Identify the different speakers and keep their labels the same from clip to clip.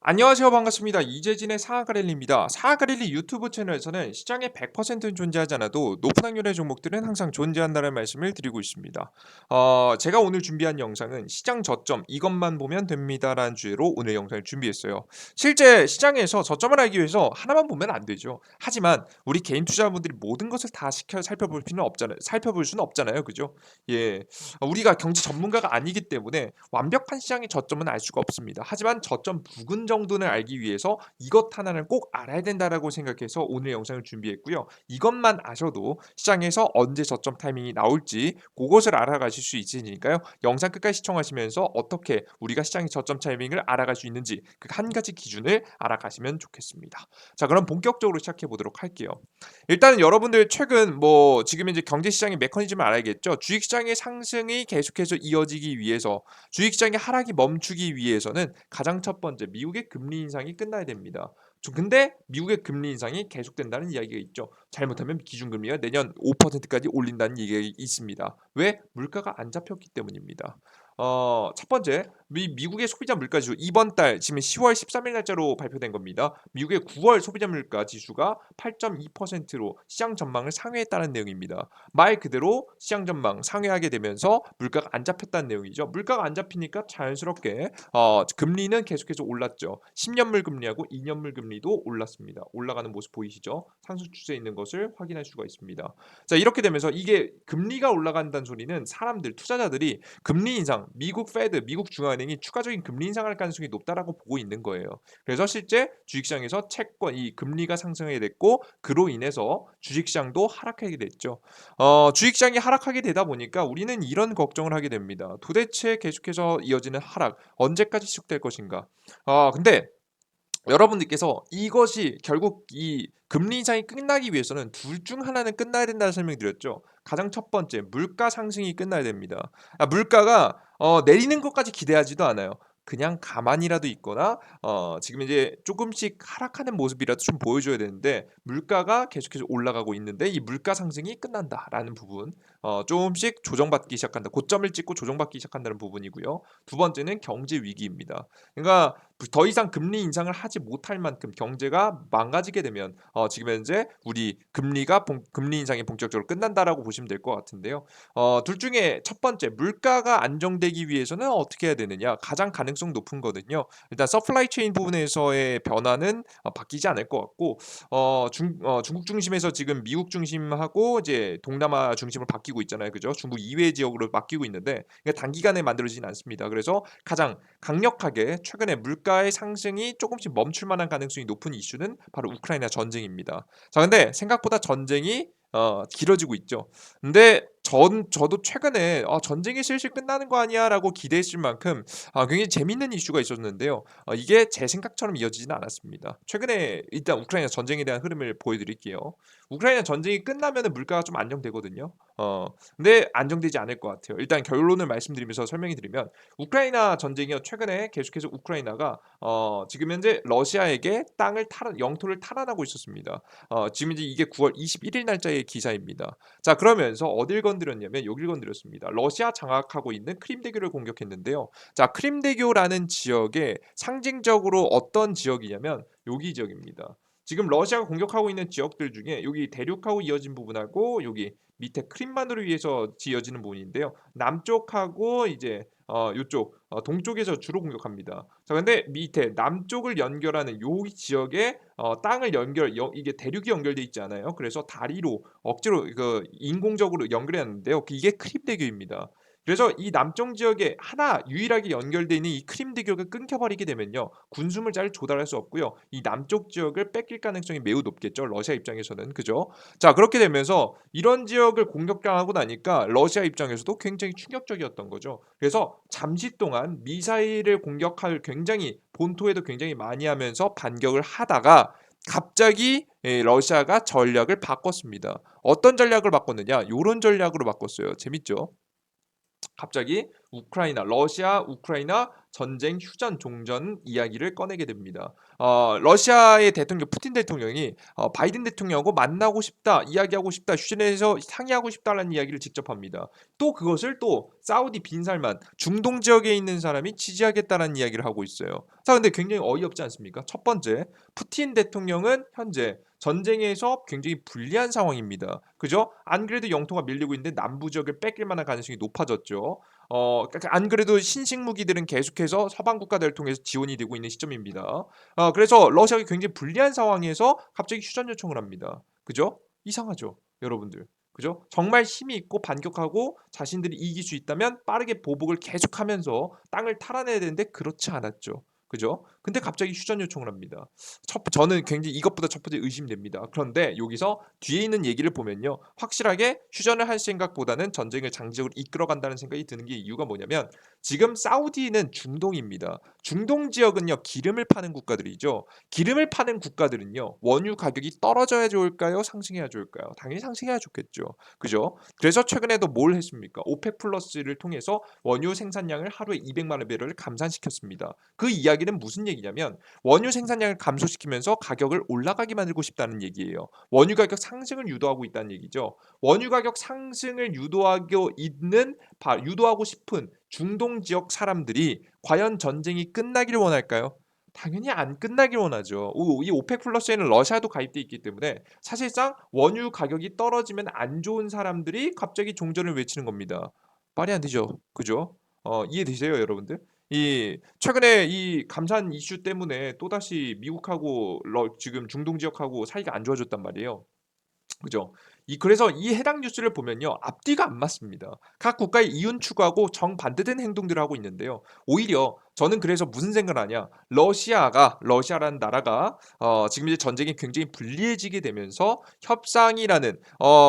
Speaker 1: 안녕하세요. 반갑습니다. 이재진의 상하가랠리입니다. 상하가랠리 유튜브 채널에서는 시장에 100%는 존재하지 않아도 높은 확률의 종목들은 항상 존재한다는 말씀을 드리고 있습니다. 제가 오늘 준비한 영상은 시장 저점 이것만 보면 됩니다라는 주제로 오늘 영상을 준비했어요. 실제 시장에서 저점을 알기 위해서 하나만 보면 안 되죠. 하지만 우리 개인 투자자분들이 모든 것을 다 살펴볼 필요는 없잖아요. 살펴볼 수는 없잖아요. 그죠? 예. 우리가 경제 전문가가 아니기 때문에 완벽한 시장의 저점은 알 수가 없습니다. 하지만 저점 부근 정도는 알기 위해서 이것 하나는 꼭 알아야 된다라고 생각해서 오늘 영상을 준비했고요. 이것만 아셔도 시장에서 언제 저점 타이밍이 나올지 그것을 알아가실 수 있으니까요. 영상 끝까지 시청하시면서 어떻게 우리가 시장의 저점 타이밍을 알아갈 수 있는지 그 한 가지 기준을 알아가시면 좋겠습니다. 자, 그럼 본격적으로 시작해 보도록 할게요. 일단은 여러분들 최근 지금 이제 경제 시장의 메커니즘을 알아야겠죠. 주식 시장의 상승이 계속해서 이어지기 위해서 주식시장의 하락이 멈추기 위해서는 가장 첫 번째 미국의 금리 인상이 끝나야 됩니다. 근데 미국의 금리 인상이 계속된다는 이야기가 있죠. 잘못하면 기준금리가 내년 5%까지 올린다는 얘기가 있습니다. 왜? 물가가 안 잡혔기 때문입니다. 첫 번째, 미국의 소비자 물가 지수 이번 달 지금 10월 13일 날짜로 발표된 겁니다. 미국의 9월 소비자 물가 지수가 8.2%로 시장 전망을 상회했다는 내용입니다. 말 그대로 시장 전망 상회하게 되면서 물가가 안 잡혔다는 내용이죠. 물가가 안 잡히니까 자연스럽게 금리는 계속해서 올랐죠. 10년물 금리하고 2년물 금리도 올랐습니다. 올라가는 모습 보이시죠? 상승 추세에 있는 것을 확인할 수가 있습니다. 자, 이렇게 되면서 이게 금리가 올라간다는 소리는 사람들 투자자들이 금리 인상, 미국 페드, 미국 중앙은행이 추가적인 금리 인상할 가능성이 높다라고 보고 있는 거예요. 그래서 실제 주식시장에서 채권 이 금리가 상승하게 됐고 그로 인해서 주식시장도 하락하게 됐죠. 주식시장이 하락하게 되다 보니까 우리는 이런 걱정을 하게 됩니다. 도대체 계속해서 이어지는 하락 언제까지 지속될 것인가? 근데 여러분들께서 이것이 결국 이 금리 인상이 끝나기 위해서는 둘 중 하나는 끝나야 된다는 설명드렸죠. 가장 첫 번째 물가 상승이 끝나야 됩니다. 물가가 내리는 것까지 기대하지도 않아요. 그냥 가만히라도 있거나 지금 이제 조금씩 하락하는 모습이라도 좀 보여줘야 되는데 물가가 계속해서 올라가고 있는데 이 물가 상승이 끝난다라는 부분 조금씩 조정받기 시작한다. 고점을 찍고 조정받기 시작한다는 부분이고요. 두 번째는 경제 위기입니다. 그러니까 더 이상 금리 인상을 하지 못할 만큼 경제가 망가지게 되면 지금 현재 우리 금리 인상이 본격적으로 끝난다라고 보시면 될 것 같은데요. 둘 중에 첫 번째 물가가 안정되기 위해서는 어떻게 해야 되느냐? 가장 가능성 높은 거는요. 일단 서플라이 체인 부분에서의 변화는 바뀌지 않을 것 같고 중국 중심에서 지금 미국 중심하고 이제 동남아 중심으로 바뀌고 있잖아요. 그죠? 중국 이외의 지역으로 바뀌고 있는데 단기간에 만들어지진 않습니다. 그래서 가장 강력하게 최근에 물가의 상승이 조금씩 멈출 만한 가능성이 높은 이슈는 바로 우크라이나 전쟁입니다. 자, 근데 생각보다 전쟁이 길어지고 있죠. 근데 저도 최근에 '전쟁이 슬슬 끝나는 거 아니야?'라고 기대했을 만큼 굉장히 재밌는 이슈가 있었는데요. 이게 제 생각처럼 이어지지는 않았습니다. 최근에 일단 우크라이나 전쟁에 대한 흐름을 보여 드릴게요. 우크라이나 전쟁이 끝나면은 물가가 좀 안정되거든요. 근데 안정되지 않을 것 같아요. 일단 결론을 말씀드리면서 설명해 드리면 우크라이나 전쟁이요. 최근에 계속해서 우크라이나가 지금 현재 러시아에게 영토를 탈환하고 있었습니다. 지금 이제 이게 9월 21일 날짜의 기사입니다. 자, 그러면서 어딜 건드렸냐면 여길 건드렸습니다. 러시아 장악하고 있는 크림대교를 공격했는데요. 자, 크림대교라는 지역에 상징적으로 어떤 지역이냐면 여기 지역입니다. 지금 러시아가 공격하고 있는 지역들 중에 여기 대륙하고 이어진 부분하고 여기 밑에 크림반도를 위해서 지어지는 부분인데요. 남쪽하고 이제 요쪽 동쪽에서 주로 공격합니다. 자, 근데 밑에 남쪽을 연결하는 요 지역에 땅을 이게 대륙이 연결돼 있지 않아요. 그래서 다리로 억지로 인공적으로 연결해 놨는데요. 이게 크림대교입니다. 그래서 이 남쪽 지역에 하나 유일하게 연결돼 있는 이 크림대교가 끊겨 버리게 되면요. 군수물 잘 조달할 수 없고요. 이 남쪽 지역을 뺏길 가능성이 매우 높겠죠. 러시아 입장에서는. 그죠? 자, 그렇게 되면서 이런 지역을 공격당하고 나니까 러시아 입장에서도 굉장히 충격적이었던 거죠. 그래서 잠시 동안 미사일을 공격할 굉장히 본토에도 굉장히 많이 하면서 반격을 하다가 갑자기 러시아가 전략을 바꿨습니다. 어떤 전략을 바꿨느냐? 요런 전략으로 바꿨어요. 재밌죠? 갑자기 러시아 우크라이나 전쟁 휴전 종전 이야기를 꺼내게 됩니다. 러시아의 대통령 푸틴 대통령이 바이든 대통령하고 만나고 싶다, 이야기하고 싶다, 휴전에서 상의하고 싶다라는 이야기를 직접 합니다. 또 그것을 또 사우디 빈살만 중동 지역에 있는 사람이 지지하겠다라는 이야기를 하고 있어요. 자, 근데 굉장히 어이없지 않습니까? 첫 번째, 푸틴 대통령은 현재 전쟁에서 굉장히 불리한 상황입니다. 그죠? 안 그래도 영토가 밀리고 있는데 남부 지역을 뺏길 만한 가능성이 높아졌죠. 그러니까 안 그래도 신식 무기들은 계속해서 서방 국가들을 통해서 지원이 되고 있는 시점입니다. 그래서 러시아가 굉장히 불리한 상황에서 갑자기 휴전 요청을 합니다. 그죠? 이상하죠, 여러분들. 그죠? 정말 힘이 있고 반격하고 자신들이 이길 수 있다면 빠르게 보복을 계속하면서 땅을 탈환해야 되는데 그렇지 않았죠. 그죠? 근데 갑자기 휴전 요청을 합니다. 저는 굉장히 이것보다 첫 번째 의심됩니다. 그런데 여기서 뒤에 있는 얘기를 보면요, 확실하게 휴전을 할 생각보다는 전쟁을 장기적으로 이끌어간다는 생각이 드는 게 이유가 뭐냐면 지금 사우디는 중동입니다. 중동 지역은요 기름을 파는 국가들이죠. 기름을 파는 국가들은요 원유 가격이 떨어져야 좋을까요? 상승해야 좋을까요? 당연히 상승해야 좋겠죠. 그죠? 그래서 최근에도 뭘 했습니까? 오펙 플러스를 통해서 원유 생산량을 하루에 200만 배럴을 감산시켰습니다. 그 이야기는 무슨 얘기냐면 원유 생산량을 감소시키면서 가격을 올라가게 만들고 싶다는 얘기예요. 원유 가격 상승을 유도하고 있다는 얘기죠. 원유 가격 상승을 유도하고 싶은 중동 지역 사람들이 과연 전쟁이 끝나기를 원할까요? 당연히 안 끝나길 원하죠. 이 오펙 플러스에는 러시아도 가입돼 있기 때문에 사실상 원유 가격이 떨어지면 안 좋은 사람들이 갑자기 종전을 외치는 겁니다. 말이 안 되죠. 그죠? 이해되세요, 여러분들? 이 최근에 이 감산 이슈 때문에 또다시 미국하고 지금 중동 지역하고 사이가 안 좋아졌단 말이에요. 그죠? 그래서 이 해당 뉴스를 보면요. 앞뒤가 안 맞습니다. 각 국가의 이윤 추구하고 정반대된 행동들을 하고 있는데요. 오히려 저는 그래서 무슨 생각을 하냐. 러시아라는 나라가 지금 이제 전쟁이 굉장히 불리해지게 되면서 협상이라는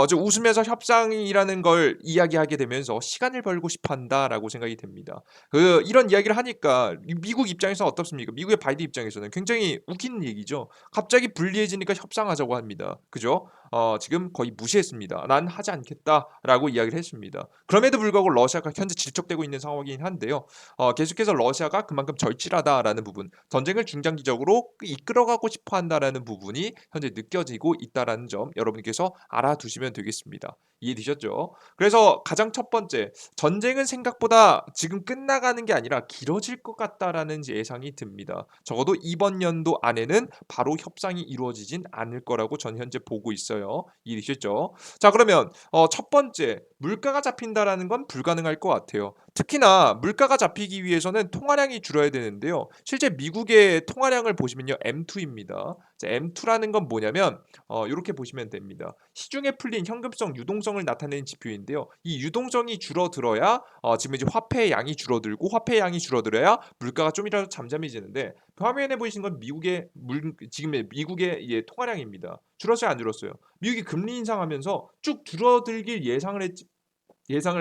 Speaker 1: 좀 웃으면서 협상이라는 걸 이야기하게 되면서 시간을 벌고 싶어 한다라고 생각이 됩니다. 이런 이야기를 하니까 미국 입장에서 어떻습니까? 미국의 바이든 입장에서는 굉장히 웃기는 얘기죠. 갑자기 불리해지니까 협상하자고 합니다. 그죠? 지금 거의 무시했습니다. "난 하지 않겠다."라고 이야기를 했습니다. 그럼에도 불구하고 러시아가 현재 질척되고 있는 상황이긴 한데요. 계속해서 러시아가 그만큼 절실하다라는 부분, 전쟁을 중장기적으로 이끌어가고 싶어 한다라는 부분이 현재 느껴지고 있다라는 점 여러분께서 알아두시면 되겠습니다. 이해되셨죠? 그래서 가장 첫 번째, 전쟁은 생각보다 지금 끝나가는 게 아니라 길어질 것 같다라는 예상이 듭니다. 적어도 이번 연도 안에는 바로 협상이 이루어지진 않을 거라고 전 현재 보고 있어요. 이해되셨죠? 자, 그러면 첫 번째, 물가가 잡힌다라는 건 불가능할 것 같아요. 특히나 물가가 잡히기 위해서는 통화량이 줄어야 되는데요. 실제 미국의 통화량을 보시면요, M2입니다. M2라는 건 뭐냐면 요렇게 보시면 됩니다. 시중에 풀린 현금성 유동성을 나타내는 지표인데요. 이 유동성이 줄어들어야 지금 이제 화폐의 양이 줄어들고 화폐의 양이 줄어들어야 물가가 좀이라도 잠잠해지는데 화면에 보이시는 건 지금의 미국의 통화량입니다. 줄었어요, 안 줄었어요? 미국이 금리 인상하면서 쭉 줄어들길 예상을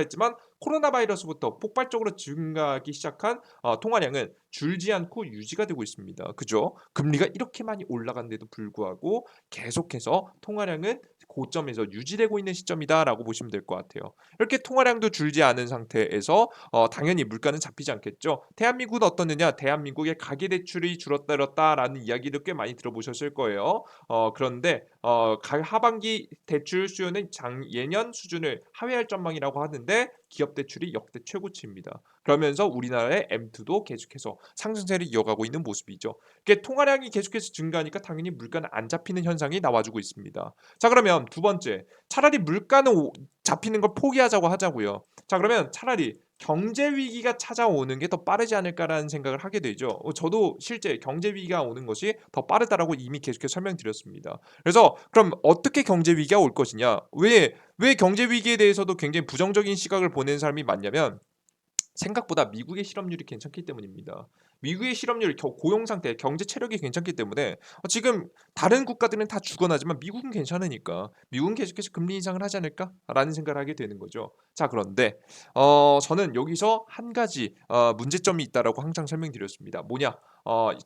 Speaker 1: 했지만 코로나 바이러스부터 폭발적으로 증가하기 시작한 통화량은 줄지 않고 유지가 되고 있습니다. 그죠? 금리가 이렇게 많이 올라간데도 불구하고 계속해서 통화량은 고점에서 유지되고 있는 시점이다라고 보시면 될 것 같아요. 이렇게 통화량도 줄지 않은 상태에서 당연히 물가는 잡히지 않겠죠. 대한민국은 어떻느냐? 대한민국의 가계대출이 줄었다라는 이야기를 꽤 많이 들어보셨을 거예요. 그런데 하반기 대출 수요는 예년 수준을 하회할 전망이라고 하는데 기업 대출이 역대 최고치입니다. 그러면서 우리나라의 M2도 계속해서 상승세를 이어가고 있는 모습이죠. 이게 통화량이 계속해서 증가하니까 당연히 물가는 안 잡히는 현상이 나와주고 있습니다. 자, 그러면 두 번째, 차라리 물가는 잡히는 걸 포기하자고 하자고요. 자, 그러면 차라리 경제 위기가 찾아오는 게 더 빠르지 않을까라는 생각을 하게 되죠. 저도 실제 경제 위기가 오는 것이 더 빠르다라고 이미 계속해서 설명드렸습니다. 그래서 그럼 어떻게 경제 위기가 올 것이냐? 왜 경제 위기에 대해서도 굉장히 부정적인 시각을 보내는 사람이 많냐면 생각보다 미국의 실업률이 괜찮기 때문입니다. 미국의 실업률, 고용 상태, 경제 체력이 괜찮기 때문에 지금 다른 국가들은 다 죽어나지만 미국은 괜찮으니까 '미국은 계속해서 금리 인상을 하지 않을까?'라는 생각을 하게 되는 거죠. 자 그런데 저는 여기서 한 가지 문제점이 있다라고 항상 설명드렸습니다. 뭐냐?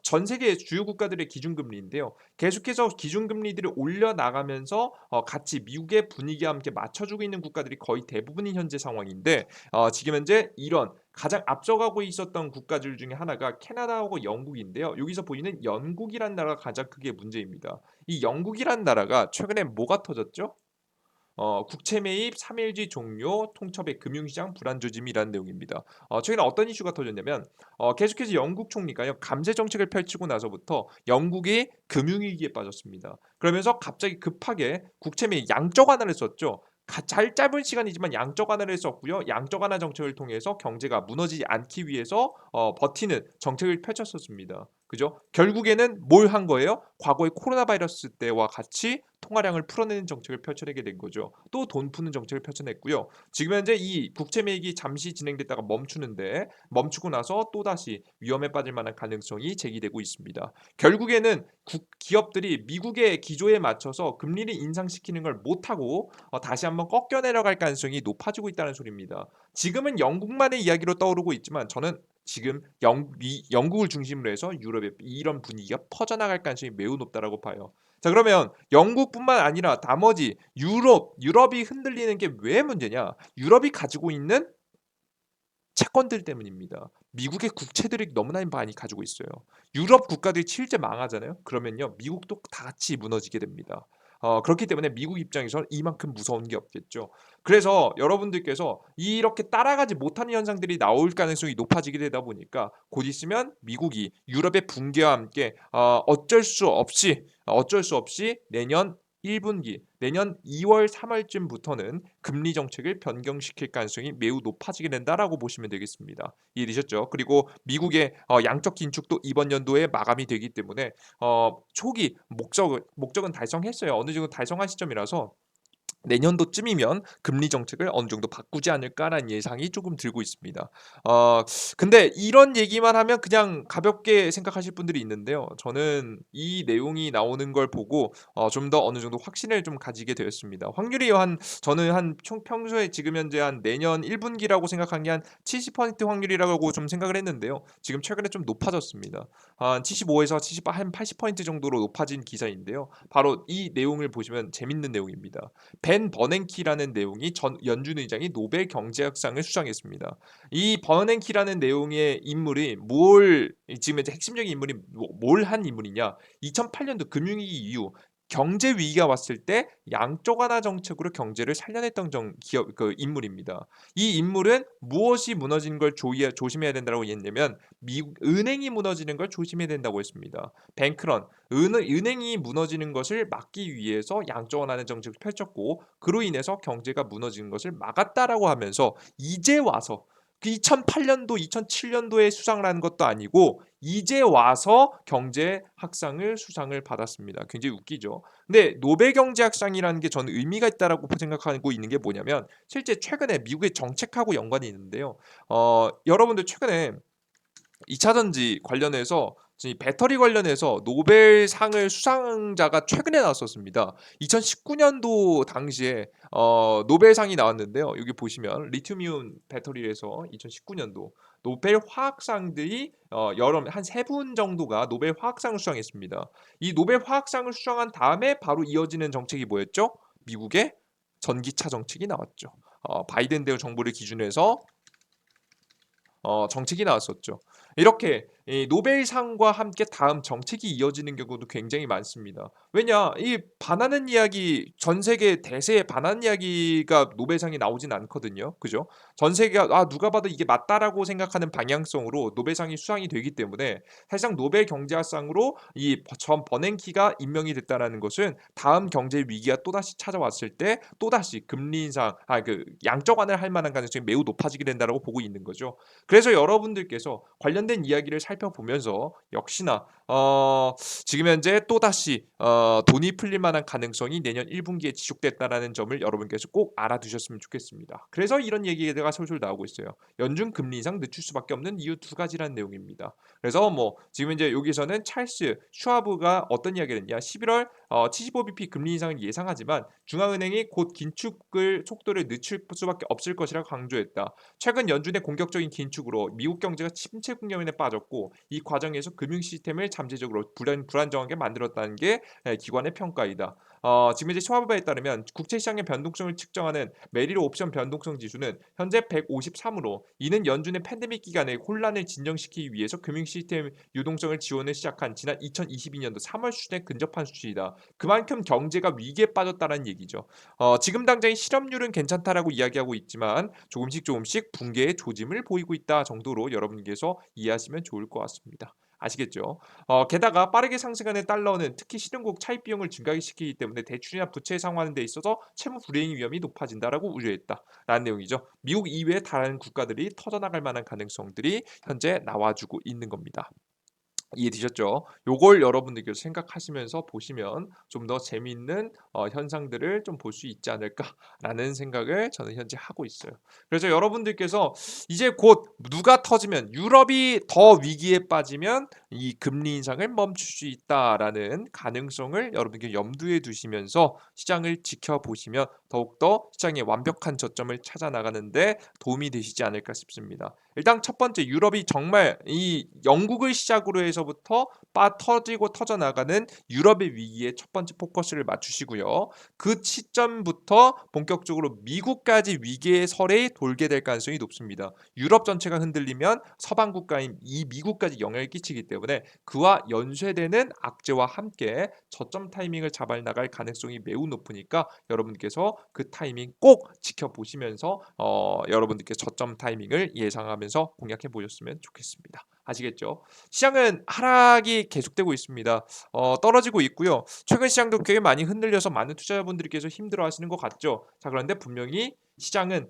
Speaker 1: 전 세계 주요 국가들의 기준금리인데요. 계속해서 기준금리들을 올려나가면서 같이 미국의 분위기와 함께 맞춰주고 있는 국가들이 거의 대부분인 현재 상황인데 지금 현재 이런 가장 앞서가고 있었던 국가들 중에 하나가 캐나다하고 영국인데요. 여기서 보이는 영국이란 나라가 가장 크게 문제입니다. 이 영국이란 나라가 최근에 뭐가 터졌죠? 국채 매입 3일지 종료, 통첩의 금융시장 불안 조짐이라는 내용입니다. 최근에 어떤 이슈가 터졌냐면 계속해서 영국 총리가요 감세 정책을 펼치고 나서부터 영국이 금융위기에 빠졌습니다. 그러면서 갑자기 급하게 국채 매입 양적 완화를 썼죠. 잘 짧은 시간이지만 양적 완화를 썼고요. 양적 완화 정책을 통해서 경제가 무너지지 않기 위해서 버티는 정책을 펼쳤었습니다. 그죠? 결국에는 뭘 한 거예요? 과거의 코로나 바이러스 때와 같이 통화량을 풀어내는 정책을 펼쳐내게 된 거죠. 또 돈 푸는 정책을 펼쳐냈고요. 지금 현재 이 국채 매입이 잠시 진행됐다가 멈추는데 멈추고 나서 또다시 위험에 빠질 만한 가능성이 제기되고 있습니다. 결국에는 기업들이 미국의 기조에 맞춰서 금리를 인상시키는 걸 못하고 다시 한번 꺾여 내려갈 가능성이 높아지고 있다는 소리입니다. 지금은 영국만의 이야기로 떠오르고 있지만 저는 지금 영국을 중심으로 해서 유럽에 이런 분위기가 퍼져나갈 가능성이 매우 높다라고 봐요. 자 그러면 영국뿐만 아니라 나머지 유럽이 흔들리는 게 왜 문제냐? 유럽이 가지고 있는 채권들 때문입니다. 미국의 국채들이 너무나 많이 가지고 있어요. 유럽 국가들이 실제 망하잖아요. 그러면요 미국도 다 같이 무너지게 됩니다. 그렇기 때문에 미국 입장에서는 이만큼 무서운 게 없겠죠. 그래서 여러분들께서 이렇게 따라가지 못하는 현상들이 나올 가능성이 높아지게 되다 보니까 곧 있으면 미국이 유럽의 붕괴와 함께 어쩔 수 없이 내년 1분기 내년 2월 3월쯤부터는 금리 정책을 변경시킬 가능성이 매우 높아지게 된다라고 보시면 되겠습니다. 이해되셨죠? 그리고 미국의 양적 긴축도 이번 연도에 마감이 되기 때문에 초기 목적은 달성했어요. 어느 정도 달성한 시점이라서 내년도쯤이면 금리 정책을 어느 정도 바꾸지 않을까라는 예상이 조금 들고 있습니다. 어 근데 이런 얘기만 하면 그냥 가볍게 생각하실 분들이 있는데요. 저는 이 내용이 나오는 걸 보고 좀 더 어느 정도 확신을 좀 가지게 되었습니다. 확률이 저는 평소에 지금 현재 한 내년 1분기라고 분기라고 생각한 게 한 70% 확률이라고 좀 생각을 했는데요. 지금 최근에 좀 높아졌습니다. 한 75에서 70 한 80% 정도로 높아진 기사인데요. 바로 이 내용을 보시면 재밌는 내용입니다. 벤 버냉키라는 내용이 전 연준 의장이 노벨 경제학상을 수상했습니다. 이 버냉키라는 내용의 인물이 지금 이제 핵심적인 인물이 뭘 한 인물이냐? 2008년도 금융위기 이후 경제 위기가 왔을 때 양적 완화 정책으로 경제를 살려냈던 기업 그 인물입니다. 이 인물은 무엇이 무너지는 걸 조심해야 된다고 했냐면 미국 은행이 무너지는 걸 조심해야 된다고 했습니다. 뱅크런 은행이 무너지는 것을 막기 위해서 양적 완화하는 정책을 펼쳤고 그로 인해서 경제가 무너지는 것을 막았다라고 하면서 이제 와서 그 2008년도, 2007년도에 수상을 한 것도 아니고 이제 와서 경제학상을 수상을 받았습니다. 굉장히 웃기죠. 근데 노벨 경제학상이라는 게 저는 의미가 있다라고 생각하고 있는 게 뭐냐면 실제 최근에 미국의 정책하고 연관이 있는데요. 여러분들 최근에 2차 전지 관련해서 배터리 관련해서 노벨상을 수상자가 최근에 나왔었습니다. 2019년도 당시에 노벨상이 나왔는데요. 여기 보시면 리튬이온 배터리에서 2019년도 노벨 화학상들이 여러 한 세 분 정도가 노벨 화학상을 수상했습니다. 이 노벨 화학상을 수상한 다음에 바로 이어지는 정책이 뭐였죠? 미국의 전기차 정책이 나왔죠. 바이든 대우 정부를 기준으로 해서 정책이 나왔었죠. 이렇게 이 노벨상과 함께 다음 정책이 이어지는 경우도 굉장히 많습니다. 왜냐 이 반하는 이야기 전 세계 대세에 반하는 이야기가 노벨상에 나오진 않거든요. 그죠? 전 세계가 누가 봐도 이게 맞다라고 생각하는 방향성으로 노벨상이 수상이 되기 때문에 사실상 노벨 경제학상으로 이 전 버냉키가 임명이 됐다라는 것은 다음 경제 위기가 또다시 찾아왔을 때 또다시 금리 인상 그 양적 완화를 할 만한 가능성이 매우 높아지게 된다라고 보고 있는 거죠. 그래서 여러분들께서 관련된 이야기를 살펴보면서 역시나 지금 현재 또다시 돈이 풀릴 만한 가능성이 내년 1분기에 지속됐다라는 점을 여러분께서 꼭 알아두셨으면 좋겠습니다. 그래서 이런 얘기가 솔솔 나오고 있어요. 연준 금리 인상 늦출 수밖에 없는 이유 두 가지라는 내용입니다. 그래서 뭐 지금 이제 여기서는 찰스 슈와브가 어떤 이야기를 했냐? 11월 75bp 금리 인상을 예상하지만 중앙은행이 곧 긴축을 속도를 늦출 수밖에 없을 것이라고 강조했다. 최근 연준의 공격적인 긴축으로 미국 경제가 침체 국면에 빠졌고 이 과정에서 금융 시스템을 잠재적으로 불안정하게 만들었다는 게 기관의 평가이다. 지금 이제 슈와브에 따르면 국채 시장의 변동성을 측정하는 메릴 옵션 변동성 지수는 현재 153으로 이는 연준의 팬데믹 기간에 혼란을 진정시키기 위해서 금융 시스템 유동성을 지원을 시작한 지난 2022년도 3월 수준에 근접한 수준이다. 그만큼 경제가 위기에 빠졌다는 얘기죠. 지금 당장의 실업률은 괜찮다라고 이야기하고 있지만 조금씩 붕괴의 조짐을 보이고 있다 정도로 여러분께서 이해하시면 좋을 것 같습니다. 아시겠죠? 게다가 빠르게 상승하는 달러는 특히 신흥국 차입 비용을 증가시키기 때문에 대출이나 부채 상환하는 데 있어서 채무 불이행 위험이 높아진다라고 우려했다라는 내용이죠. 미국 이외의 다른 국가들이 터져나갈 만한 가능성들이 현재 나와주고 있는 겁니다. 이해되셨죠? 요걸 여러분들께서 생각하시면서 보시면 좀 더 재미있는 현상들을 좀 볼 수 있지 않을까라는 생각을 저는 현재 하고 있어요. 그래서 여러분들께서 이제 곧 누가 터지면 유럽이 더 위기에 빠지면 이 금리 인상을 멈출 수 있다라는 가능성을 여러분께 염두에 두시면서 시장을 지켜보시면 더욱더 시장의 완벽한 저점을 찾아 나가는데 도움이 되시지 않을까 싶습니다. 일단 첫 번째 유럽이 정말 이 영국을 시작으로 해서부터 터지고 터져나가는 유럽의 위기에 첫 번째 포커스를 맞추시고요. 그 시점부터 본격적으로 미국까지 위기의 설에 돌게 될 가능성이 높습니다. 유럽 전체가 흔들리면 서방 국가인 이 미국까지 영향을 끼치기 때문에 그와 연쇄되는 악재와 함께 저점 타이밍을 잡아 나갈 가능성이 매우 높으니까 여러분께서 그 타이밍 꼭 지켜보시면서 여러분들께 저점 타이밍을 예상하면서 공략해 보셨으면 좋겠습니다. 아시겠죠? 시장은 하락이 계속되고 있습니다. 떨어지고 있고요. 최근 시장도 꽤 많이 흔들려서 많은 투자자분들께서 힘들어하시는 것 같죠. 자, 그런데 분명히 시장은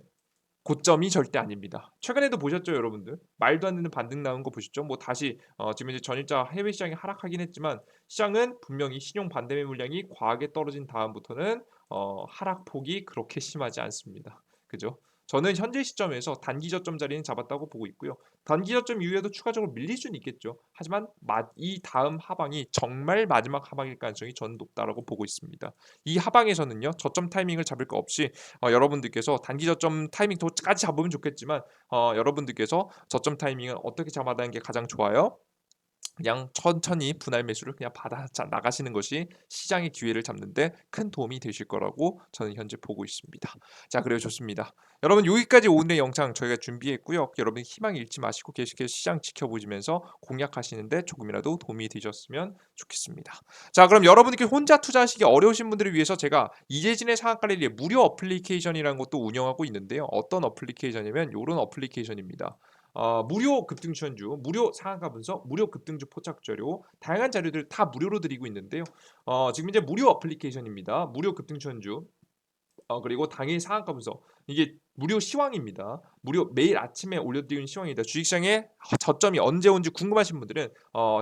Speaker 1: 고점이 절대 아닙니다. 최근에도 보셨죠, 여러분들? 말도 안 되는 반등 나온 거 보셨죠? 뭐 다시 지금 이제 전일자 해외 시장이 하락하긴 했지만 시장은 분명히 신용 반대매 물량이 과하게 떨어진 다음부터는 하락폭이 그렇게 심하지 않습니다. 그죠? 저는 현재 시점에서 단기 저점 자리는 잡았다고 보고 있고요. 단기 저점 이후에도 추가적으로 밀릴 수는 있겠죠. 하지만 이 다음 하방이 정말 마지막 하방일 가능성이 저는 높다라고 보고 있습니다. 이 하방에서는요, 저점 타이밍을 잡을 거 없이 여러분들께서 단기 저점 타이밍도까지 잡으면 좋겠지만 여러분들께서 저점 타이밍은 어떻게 잡아나가는 게 가장 좋아요? 그냥 천천히 분할 매수를 그냥 받아 나가시는 것이 시장의 기회를 잡는데 큰 도움이 되실 거라고 저는 현재 보고 있습니다. 자, 그래요. 좋습니다. 여러분 여기까지 오늘의 영상 저희가 준비했고요. 여러분 희망 잃지 마시고 계속해서 시장 지켜보시면서 공략하시는데 조금이라도 도움이 되셨으면 좋겠습니다. 자, 그럼 여러분께 혼자 투자하시기 어려우신 분들을 위해서 제가 이재진의 상한가리의 무료 어플리케이션이라는 것도 운영하고 있는데요. 어떤 어플리케이션이면 이런 어플리케이션입니다. 무료 급등 추천주, 무료 상한가 분석, 무료 급등주 포착 자료, 다양한 자료들 다 무료로 드리고 있는데요. 지금 이제 무료 어플리케이션입니다. 무료 급등 추천주, 그리고 당일 상한가 분석. 이게 무료 시황입니다. 무료 매일 아침에 올려드리는 시황입니다. 주식시장에 저점이 언제 온지 궁금하신 분들은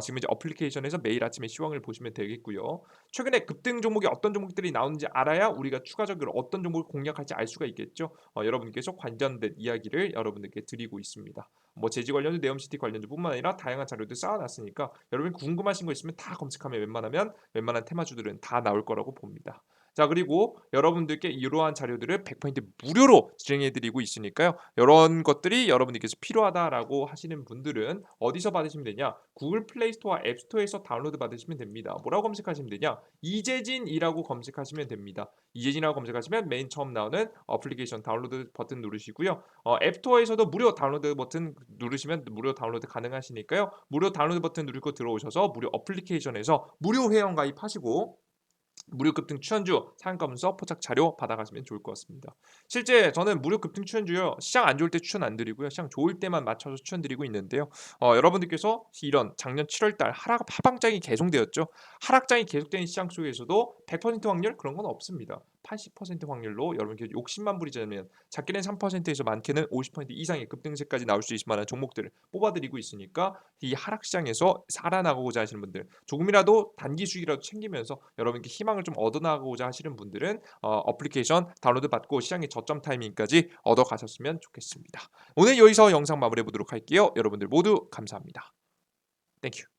Speaker 1: 지금 이제 어플리케이션에서 매일 아침에 시황을 보시면 되겠고요. 최근에 급등 종목이 어떤 종목들이 나오는지 알아야 우리가 추가적으로 어떤 종목을 공략할지 알 수가 있겠죠. 여러분께서 관련된 이야기를 여러분들께 드리고 있습니다. 뭐 제지 관련주, 네옴시티 관련주뿐만 아니라 다양한 자료들 쌓아놨으니까 여러분 궁금하신 거 있으면 다 검색하면 웬만한 테마주들은 다 나올 거라고 봅니다. 자, 그리고 여러분들께 이러한 자료들을 100% 무료로 진행해 드리고 있으니까요. 이런 것들이 여러분들께서 필요하다라고 하시는 분들은 어디서 받으시면 되냐? 구글 플레이 스토어와 앱 스토어에서 다운로드 받으시면 됩니다. 뭐라고 검색하시면 되냐? 이재진이라고 검색하시면 됩니다. 이재진이라고 검색하시면 맨 처음 나오는 어플리케이션 다운로드 버튼 누르시고요. 앱 스토어에서도 무료 다운로드 버튼 누르시면 무료 다운로드 가능하시니까요. 무료 다운로드 버튼 누르고 들어오셔서 무료 어플리케이션에서 무료 회원 가입하시고 무료 급등 추천주 상한가 분석 포착 자료 받아가시면 좋을 것 같습니다. 실제 저는 무료 급등 추천주요 시장 안 좋을 때 추천 안 드리고요, 시장 좋을 때만 맞춰서 추천드리고 있는데요. 여러분들께서 이런 작년 7월달 하방장이 계속되었죠. 하락장이 계속되는 시장 속에서도 100% 확률 그런 건 없습니다. 80% 확률로 여러분께 욕심만 부리자면 작게는 3%에서 많게는 50% 이상의 급등세까지 나올 수 있을 만한 종목들을 뽑아드리고 있으니까 이 하락 시장에서 살아나가고자 하시는 분들, 조금이라도 단기 수익이라도 챙기면서 여러분께 희망을 좀 얻어나가고자 하시는 분들은 어플리케이션 다운로드 받고 시장의 저점 타이밍까지 얻어가셨으면 좋겠습니다. 오늘 여기서 영상 마무리해 보도록 할게요. 여러분들 모두 감사합니다. 땡큐.